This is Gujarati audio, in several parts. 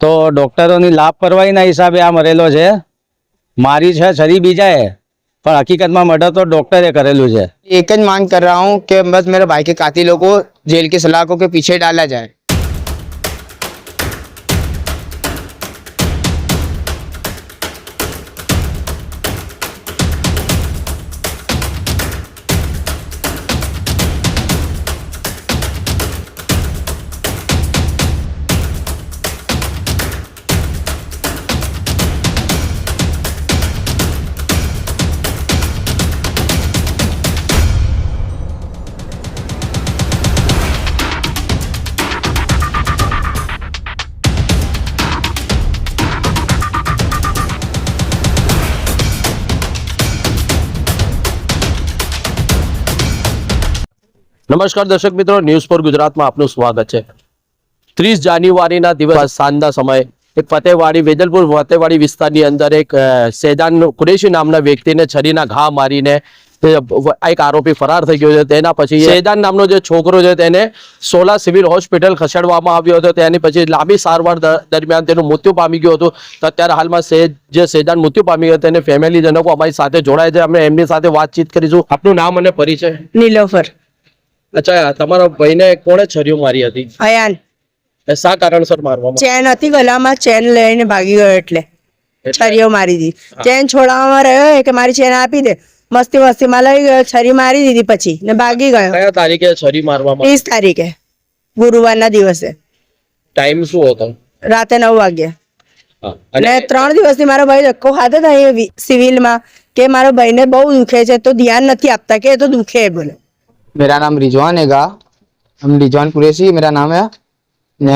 તો ડોક્ટરોની લાપરવાહીના હિસાબે આ મરેલો છે। મારી છે છરી બીજાએ, પણ હકીકતમાં મર્ડર તો ડોક્ટરે કરેલું છે। एक ही मांग कर रहा हूँ कि बस मेरे भाई के कातिलों को जेल की सलाखों के पीछे डाला जाए। નમસ્કાર દર્શક મિત્રો, ન્યૂઝ ફોર ગુજરાતમાં આપનું સ્વાગત છે। 30 જાન્યુઆરીના દિવસ સાંજના સમયે એક ફતેહવાડી વેજલપુર ફતેહવાડી વિસ્તારની અંદર એક સૈદાન કુરેશી નામના વ્યક્તિને છરીના ઘા મારીને એક આરોપી ફરાર થઈ ગયો છે। તેના પછી સૈદાન નામનો જે છોકરો છે તેને સોલા સિવિલ હોસ્પિટલ ખસેડવામાં આવ્યો હતો। તેની પછી લાંબી સારવાર દરમિયાન તેનું મૃત્યુ પામી ગયું હતું। તો અત્યારે હાલમાં જે સૈદાન મૃત્યુ પામી ગયો તેને ફેમિલીજનો અમારી સાથે જોડાય છે। અમે એમની સાથે વાતચીત કરીશું। આપનું નામ અને પરિચય? નીલોફર। अच्छा, તમારા ભાઈને કોણે છરીઓ મારી હતી? અયાન। શા કારણસર મારવામાં? ચેન હતી ગલામાં, ચેન લઈને ભાગી ગયો એટલે છરીઓ મારી દીધી। ચેન છોડાવવામાં રહ્યો કે મારી ચેન આપી દે, મસ્તી મસ્તીમાં લઈ ગયો, છરી મારી દીધી પછી ને ભાગી ગયો। કયા તારીખે છરી મારવામાં? 30 તારીખે ગુરુવારના દિવસે। ટાઈમ શું હતો? રાતે 9 વાગ્યા। અને અને 3 દિવસથી મારો ભાઈ ધક્કો ખાતો था ये સિવિલમાં કે મારો ભાઈને બહુ દુખે છે, તો ધ્યાન નથી આપતા કે એ તો દુખે બોલે। मेरा नाम रिजवान हैगा, हम रिजवान कुरैशी मेरा नाम है।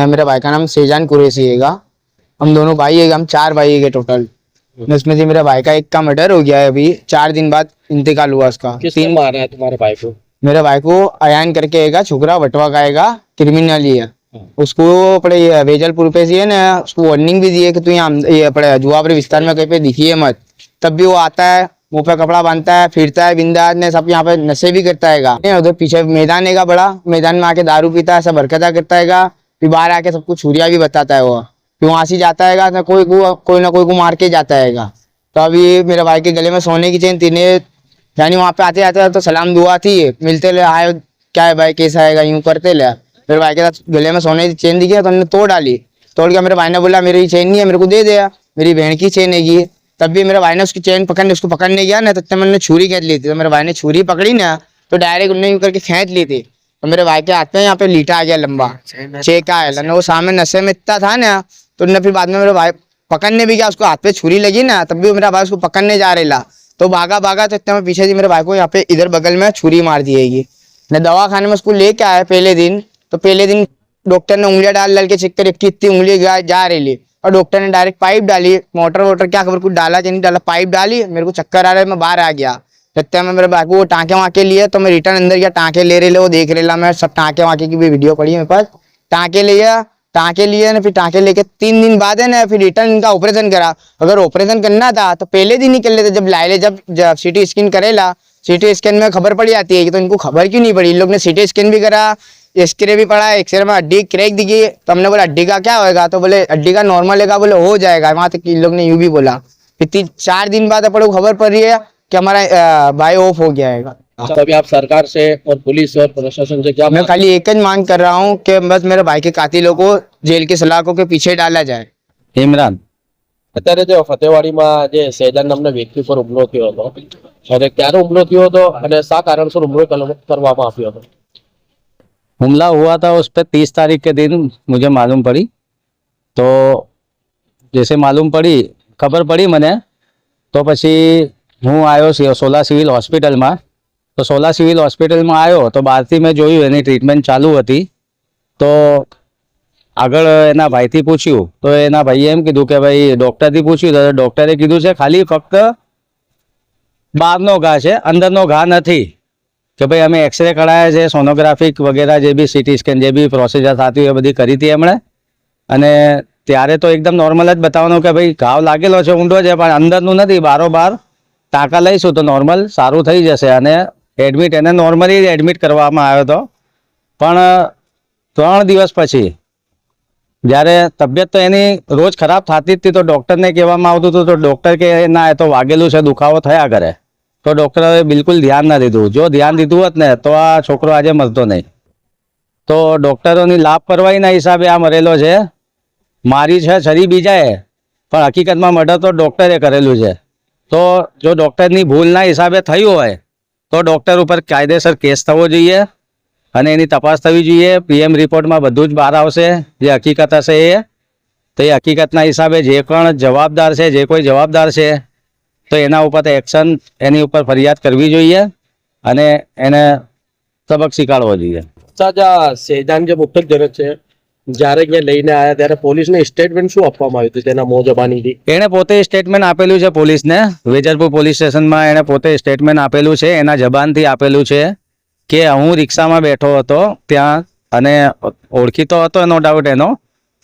मेरा भाई का नाम सैजान कुरैशी हैगा। हम दोनों भाई है, हम 4 भाई है टोटल। उसमें से मेरा भाई का एक का मर्डर हो गया है, अभी 4 दिन बाद इंतकाल हुआ उसका। किसने मारा है तुम्हारे भाई को? मेरे भाई को अयान करके हैगा, छोकरा वटवा का हैगा, क्रिमिनल ही है। उसको अपने वेजलपुर पे से है ना, उसको वार्निंग भी दी है कि तू यहाँ अपने जुआपुरी विस्तार में कहीं पे दिखिए मत। तब भी वो आता है, मुंह पे कपड़ा बांधता है, फिरता है बिंदास ने, सब यहाँ पे नशे भी करता है। उधर पीछे मैदान है बड़ा, मैदान में आके दारू पीता है, सब हरकता करता है। फिर बाहर आके सबको छुरिया भी बताता है वो। फिर वहां से जाता है तो कोई ना कोई को मार के जाता है। तो अभी मेरे भाई के गले में सोने की चेन तीन, यानी वहाँ पे आते आते तो सलाम दुआ थी, मिलते ले आए, क्या है भाई कैसा है, यूं करते ले। मेरे भाई के साथ गले में सोने की चेन दिखी तो उन्होंने तोड़ डाली। तोड़ के मेरे भाई ने बोला मेरी चेन नहीं है, मेरे को दे दिया, मेरी बहन की चेन है। तब भी मेरे भाई ने उसकी चेन पकड़ने, उसको पकड़ने गया ना, तो मैंने छुरी खींच ली थी। तो मेरे भाई ने छुरी पकड़ी ना, तो डायरेक्ट उन्होंने यूं करके खींच ली थी। तो मेरे भाई के हाथ में यहाँ पे लीटा आ गया लंबा, चेका है ना, वो सामने नशे में इतना था ना। तो उन्होंने फिर बाद में मेरे भाई पकड़ने भी गया, उसको हाथ पे छुरी लगी ना, तब भी मेरा भाई उसको पकड़ने जा रहा, तो भागा तो इतना में पीछे से मेरे भाई को यहाँ पे इधर बगल में छुरी मार दी है। मैं दवा खाने में उसको लेके आया पहले दिन, तो पहले दिन डॉक्टर ने उंगलियां डाल के चेक कर इतनी उंगली जा रही, और डॉक्टर ने डायरेक्ट पाइप डाली, मोटर वोटर क्या खबर, कुछ डाला नहीं डाला, पाइप डाली। मेरे को चक्कर आ रहा है, मैं बाहर आ गया। लगता है मैं मेरे भाई को वो टाँके वाँके लिए, तो मैं रिटर्न अंदर गया, टाँके ले रहे, वो देख रहा। मैं सब टाँके वाँके की भी वीडियो पड़ी मेरे पास। टाँके लिए ना, फिर टाँके लेके 3 दिन बाद है ना, फिर रिटर्न इनका ऑपरेशन करा। अगर ऑपरेशन करना था तो पहले दिन ही कर लेते, जब लाए जब CT स्कैन करेला, CT स्कैन में खबर पड़ जाती है कि, तो इनको खबर क्यों नहीं पड़ी। इन लोग ने CT स्कैन भी करा, एक्सरे भी पड़ा, एक्सरे में हड्डी क्रैक दिखी। तो हमने बोला हड्डी का क्या होगा, तो बोले हड्डी का नॉर्मल है, बोले हो जाएगा। वहां तक इन लोग ने यूं भी बोला। फिर 4 दिन बाद अपने को खबर पड़ रही है कि हमारा भाई ऑफ हो गया है। अभी आप सरकार से और पुलिस और प्रशासन से क्या? मैं खाली एक ही मांग कर रहा हूँ कि बस मेरे भाई के कातिलों को जेल की सलाखों के पीछे डाला जाए। ઇમરાન। અત્યારે જે ફતેહવાડીમાં જે સૈદાન નામના વ્યક્તિ પર હુમલો થયો હતો, અને ક્યારે હુમલો થયો હતો અને શા કારણસર હુમલો કરવામાં આવ્યો હતો? हमला हुआ था उस पर 30 तारीख के दिन मुझे मालूम पड़ी। तो जैसे मालूम पड़ी, खबर पड़ी मैंने, तो पछी हूँ आयो सोला सिविल हॉस्पिटल में। तो सोला सिविल हॉस्पिटल में आयो तो बहारथी मैं जोयुं एनी ट्रीटमेंट चालू थी। तो આગળ એના ભાઈથી પૂછ્યું તો એના ભાઈએ એમ કીધું કે ભાઈ ડૉક્ટરથી પૂછ્યું તો ડૉક્ટરે કીધું છે ખાલી ફક્ત બહારનો ઘા છે, અંદરનો ઘા નથી। કે ભાઈ અમે એક્સરે કઢાયા છે, સોનોગ્રાફી વગેરે જે બી CT સ્કેન જે બી પ્રોસિજર થતી હોય એ બધી કરી હતી એમણે। અને ત્યારે તો એકદમ નોર્મલ જ બતાવવાનું કે ભાઈ ઘાવ લાગેલો છે, ઊંડો છે, પણ અંદરનું નથી, બારોબાર ટાંકા લઈશું તો નોર્મલ સારું થઈ જશે। અને એડમિટ એને નોર્મલી એડમિટ કરવામાં આવ્યો હતો, પણ 3 દિવસ પછી જ્યારે તબિયત તો એની રોજ ખરાબ થતી જ હતી, તો ડૉક્ટરને કહેવામાં આવતું હતું, તો ડૉક્ટર કે ના એ તો વાગેલું છે, દુખાવો થયા કરે. તો ડૉક્ટરે બિલકુલ ધ્યાન ના દીધું. જો ધ્યાન દીધું હોત ને તો આ છોકરો આજે મરતો નહીં. તો ડૉક્ટરોની લાપરવાહીના હિસાબે આ મરેલો છે. મારી છે છરી બીજાએ, પણ હકીકતમાં મર્ડર તો ડૉક્ટરે કરેલું છે. તો જો ડૉક્ટરની ભૂલના હિસાબે થયું હોય તો ડૉક્ટર ઉપર કાયદેસર કેસ થવો જોઈએ અને એની તપાસ થવી જોઈએ. પીએમ રિપોર્ટમાં બધું જ બહાર આવશે, જે હકીકત હશે એ. તો એ હકીકતના હિસાબે જે પણ જવાબદાર છે, જે કોઈ જવાબદાર છે, તો એના ઉપર એક્શન, એની ઉપર ફરિયાદ કરવી જોઈએ અને એને સબક શીખવાડવો જોઈએ. સાજા સેદાન જે મૃતક છે, જ્યારે અહીંયા લઈને આવ્યા ત્યારે પોલીસને સ્ટેટમેન્ટ શું આપવામાં આવ્યું હતું તેના મોં જબાનીથી? એણે પોતે સ્ટેટમેન્ટ આપેલું છે પોલીસને. વેજલપુર પોલીસ સ્ટેશનમાં એણે પોતે સ્ટેટમેન્ટ આપેલું છે, એના જબાનથી આપેલું છે કે હું રિક્ષામાં બેઠો હતો ત્યાં, અને ઓળખીતો હતો નો ડાઉટ એનો,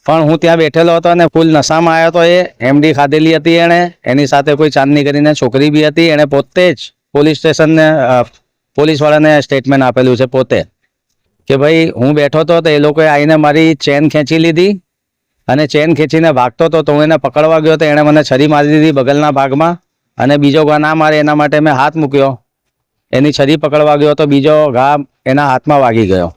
પણ હું ત્યાં બેઠેલો હતો અને ફૂલ નશામાં આવ્યો હતો. એ MD ખાધેલી હતી એણે. એની સાથે કોઈ ચાંદની કરીને છોકરી બી હતી. એણે પોતે જ પોલીસ સ્ટેશનને પોલીસવાળાને સ્ટેટમેન્ટ આપેલું છે પોતે કે ભાઈ હું બેઠો હતો તો એ લોકોએ આવીને મારી ચેન ખેંચી લીધી અને ચેન ખેંચીને ભાગતો હતો, તો હું એને પકડવા ગયો તો એણે મને છરી મારી દીધી બગલના ભાગમાં, અને બીજો ઘા ના મારે એના માટે મેં હાથ મૂક્યો. એની છરી પકડવા ગયો તો બીજો ઘા એના હાથમાં વાગી ગયો.